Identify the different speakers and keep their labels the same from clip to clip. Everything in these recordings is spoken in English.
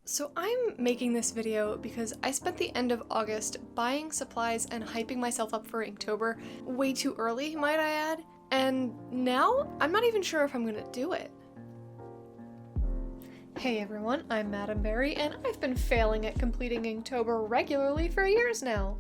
Speaker 1: So I'm making this video because I spent the end of August buying supplies and hyping myself up for Inktober way too early, might I add, and now I'm not even sure if I'm gonna do it. Hey everyone, I'm Madam Berry, and I've been failing at completing Inktober regularly for years now.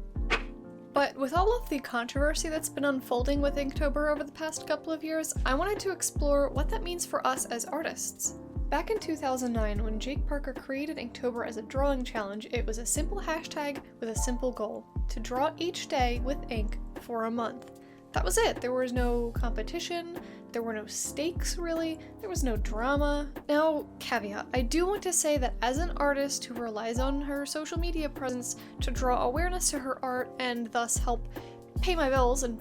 Speaker 1: But with all of the controversy that's been unfolding with Inktober over the past couple of years, I wanted to explore what that means for us as artists. Back in 2009, when Jake Parker created Inktober as a drawing challenge, it was a simple hashtag with a simple goal: to draw each day with ink for a month. That was it. There was no competition, there were no stakes really, there was no drama. Now, caveat, I do want to say that as an artist who relies on her social media presence to draw awareness to her art and thus help pay my bills and,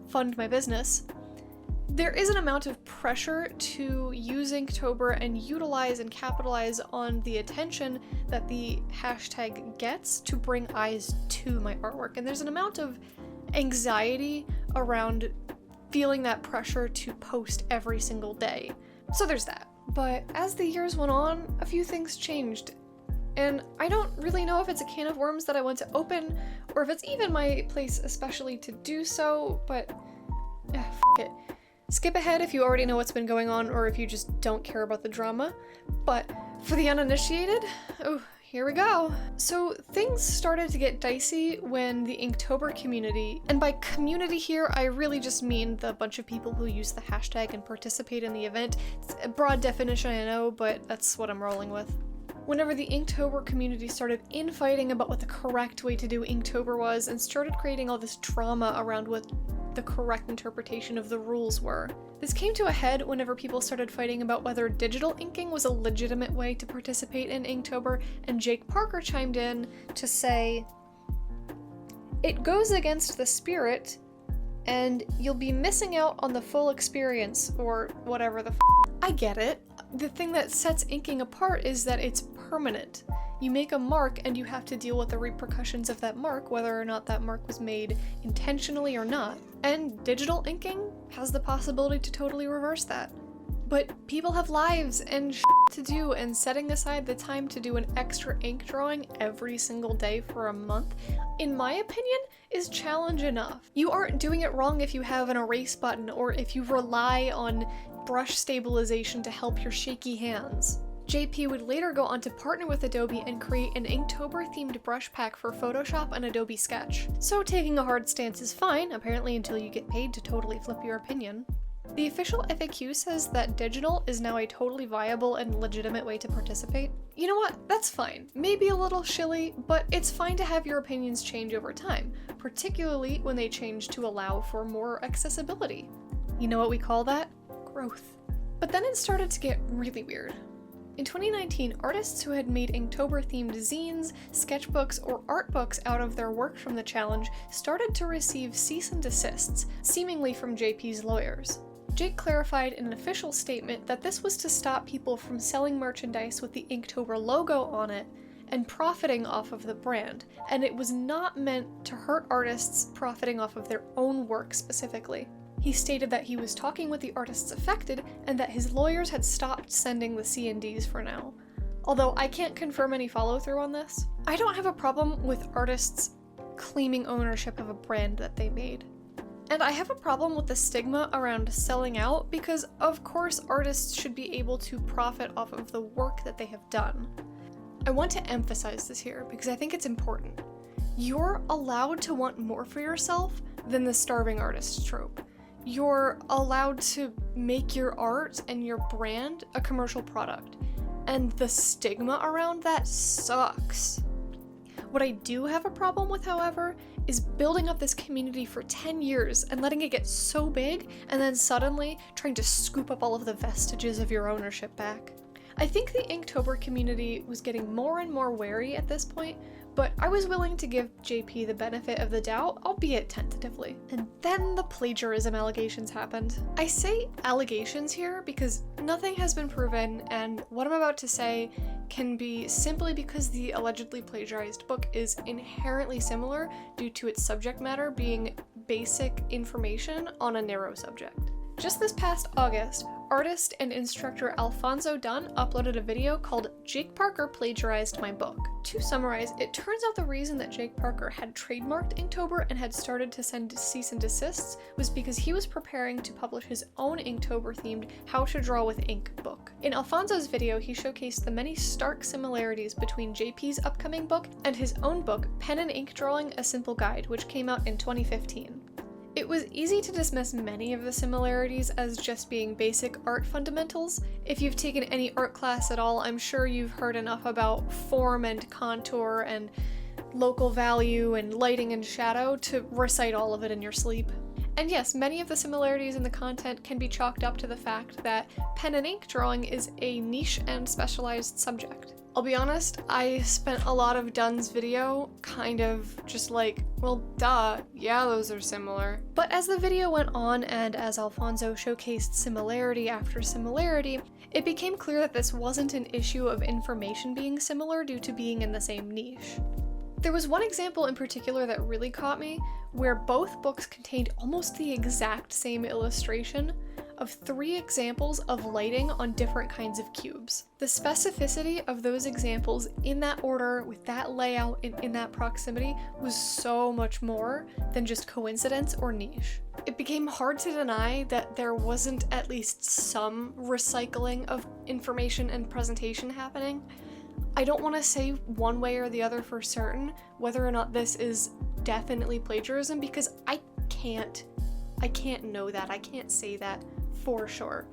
Speaker 1: fund my business, there is an amount of pressure to use Inktober and utilize and capitalize on the attention that the hashtag gets to bring eyes to my artwork. And there's an amount of anxiety around feeling that pressure to post every single day. So there's that. But as the years went on, a few things changed. And I don't really know if it's a can of worms that I want to open, or if it's even my place especially to do so, but f it. Skip ahead if you already know what's been going on or if you just don't care about the drama. But for the uninitiated, here we go. So things started to get dicey when the Inktober community, and by community here I really just mean the bunch of people who use the hashtag and participate in the event. It's a broad definition, I know, but that's what I'm rolling with. Whenever the Inktober community started infighting about what the correct way to do Inktober was and started creating all this drama around what the correct interpretation of the rules were. This came to a head whenever people started fighting about whether digital inking was a legitimate way to participate in Inktober, and Jake Parker chimed in to say, "It goes against the spirit, and you'll be missing out on the full experience," or whatever the f. I get it. The thing that sets inking apart is that it's permanent. You make a mark and you have to deal with the repercussions of that mark, whether or not that mark was made intentionally or not. And digital inking has the possibility to totally reverse that. But people have lives and to do, and setting aside the time to do an extra ink drawing every single day for a month, in my opinion, is challenge enough. You aren't doing it wrong if you have an erase button or if you rely on brush stabilization to help your shaky hands. JP would later go on to partner with Adobe and create an Inktober-themed brush pack for Photoshop and Adobe Sketch. So taking a hard stance is fine, apparently until you get paid to totally flip your opinion. The official FAQ says that digital is now a totally viable and legitimate way to participate. You know what? That's fine. Maybe a little shilly, but it's fine to have your opinions change over time, particularly when they change to allow for more accessibility. You know what we call that? Growth. But then it started to get really weird. In 2019, artists who had made Inktober-themed zines, sketchbooks, or art books out of their work from the challenge started to receive cease and desists, seemingly from JP's lawyers. Jake clarified in an official statement that this was to stop people from selling merchandise with the Inktober logo on it and profiting off of the brand, and it was not meant to hurt artists profiting off of their own work specifically. He stated that he was talking with the artists affected and that his lawyers had stopped sending the C&Ds for now. Although I can't confirm any follow-through on this. I don't have a problem with artists claiming ownership of a brand that they made. And I have a problem with the stigma around selling out because, of course, artists should be able to profit off of the work that they have done. I want to emphasize this here because I think it's important. You're allowed to want more for yourself than the starving artist trope. You're allowed to make your art and your brand a commercial product, and the stigma around that sucks. What I do have a problem with, however, is building up this community for 10 years and letting it get so big and then suddenly trying to scoop up all of the vestiges of your ownership back. I think the Inktober community was getting more and more wary at this point, but I was willing to give JP the benefit of the doubt, albeit tentatively. And then the plagiarism allegations happened. I say allegations here because nothing has been proven, and what I'm about to say can be simply because the allegedly plagiarized book is inherently similar due to its subject matter being basic information on a narrow subject. Just this past August, artist and instructor Alfonso Dunn uploaded a video called "Jake Parker Plagiarized My Book." To summarize, it turns out the reason that Jake Parker had trademarked Inktober and had started to send cease and desists was because he was preparing to publish his own Inktober-themed How to Draw with Ink book. In Alfonso's video, he showcased the many stark similarities between JP's upcoming book and his own book, Pen and Ink Drawing: A Simple Guide, which came out in 2015. It was easy to dismiss many of the similarities as just being basic art fundamentals. If you've taken any art class at all, I'm sure you've heard enough about form and contour and local value and lighting and shadow to recite all of it in your sleep. And yes, many of the similarities in the content can be chalked up to the fact that pen and ink drawing is a niche and specialized subject. I'll be honest, I spent a lot of Dunn's video kind of just like, well, duh, yeah, those are similar. But as the video went on and as Alfonso showcased similarity after similarity, it became clear that this wasn't an issue of information being similar due to being in the same niche. There was one example in particular that really caught me, where both books contained almost the exact same illustration of 3 examples of lighting on different kinds of cubes. The specificity of those examples in that order, with that layout, and in that proximity was so much more than just coincidence or niche. It became hard to deny that there wasn't at least some recycling of information and presentation happening. I don't want to say one way or the other for certain whether or not this is definitely plagiarism, because I can't know that. I can't say that for sure.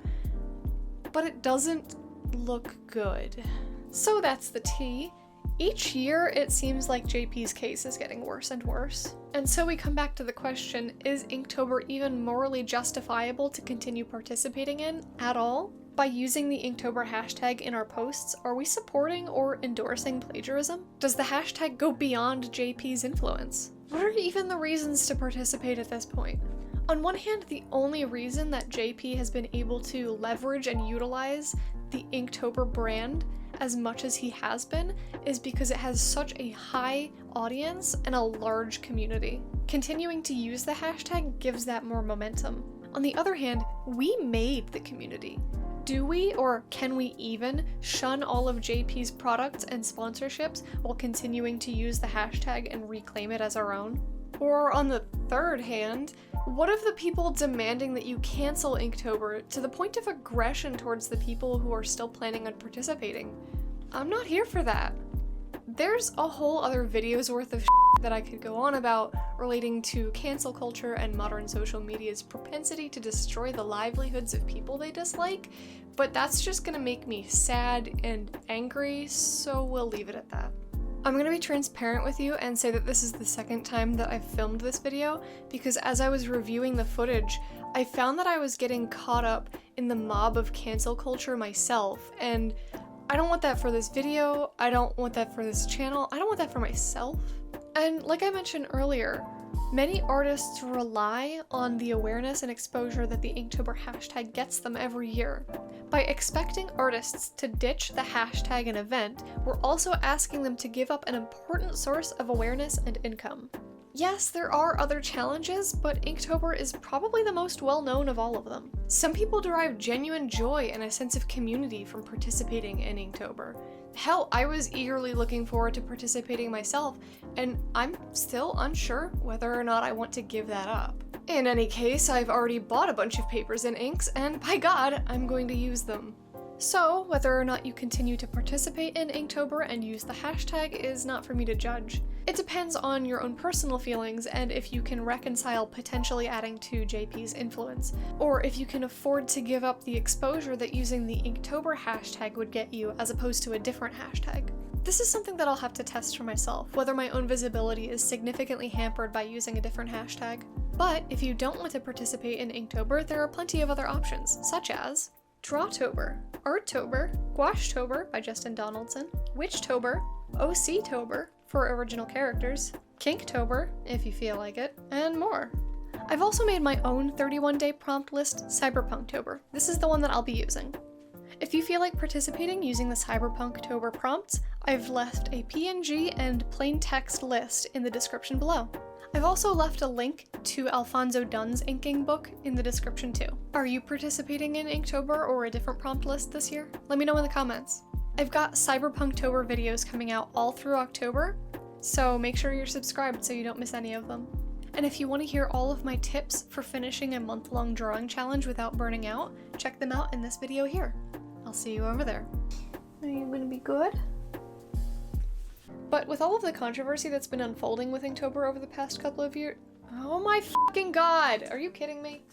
Speaker 1: But it doesn't look good. So that's the tea. Each year, it seems like JP's case is getting worse and worse. And so we come back to the question, is Inktober even morally justifiable to continue participating in at all? By using the Inktober hashtag in our posts, are we supporting or endorsing plagiarism? Does the hashtag go beyond JP's influence? What are even the reasons to participate at this point? On one hand, the only reason that JP has been able to leverage and utilize the Inktober brand as much as he has been is because it has such a high audience and a large community. Continuing to use the hashtag gives that more momentum. On the other hand, we made the community. Do we, or can we even, shun all of JP's products and sponsorships while continuing to use the hashtag and reclaim it as our own? Or on the third hand, what of the people demanding that you cancel Inktober to the point of aggression towards the people who are still planning on participating? I'm not here for that. There's a whole other video's worth of that I could go on about relating to cancel culture and modern social media's propensity to destroy the livelihoods of people they dislike, but that's just gonna make me sad and angry, so we'll leave it at that. I'm gonna be transparent with you and say that this is the second time that I've filmed this video, because as I was reviewing the footage, I found that I was getting caught up in the mob of cancel culture myself, and I don't want that for this video, I don't want that for this channel, I don't want that for myself. And like I mentioned earlier, many artists rely on the awareness and exposure that the Inktober hashtag gets them every year. By expecting artists to ditch the hashtag and event, we're also asking them to give up an important source of awareness and income. Yes, there are other challenges, but Inktober is probably the most well-known of all of them. Some people derive genuine joy and a sense of community from participating in Inktober. Hell, I was eagerly looking forward to participating myself, and I'm still unsure whether or not I want to give that up. In any case, I've already bought a bunch of papers and inks, and by God, I'm going to use them. So, whether or not you continue to participate in Inktober and use the hashtag is not for me to judge. It depends on your own personal feelings and if you can reconcile potentially adding to JP's influence, or if you can afford to give up the exposure that using the Inktober hashtag would get you as opposed to a different hashtag. This is something that I'll have to test for myself, whether my own visibility is significantly hampered by using a different hashtag. But if you don't want to participate in Inktober, there are plenty of other options, such as Drawtober, Arttober, Gouachetober by Justin Donaldson, Witchtober, OCtober for original characters, Kinktober if you feel like it, and more. I've also made my own 31-day prompt list, Cyberpunktober. This is the one that I'll be using. If you feel like participating using the Cyberpunktober prompts, I've left a PNG and plain text list in the description below. I've also left a link to Alfonso Dunn's inking book in the description too. Are you participating in Inktober or a different prompt list this year? Let me know in the comments. I've got Cyberpunktober videos coming out all through October, so make sure you're subscribed so you don't miss any of them. And if you want to hear all of my tips for finishing a month-long drawing challenge without burning out, check them out in this video here. I'll see you over there. Are you gonna be good? But with all of the controversy that's been unfolding with Inktober over the past couple of years— oh my fucking god! Are you kidding me?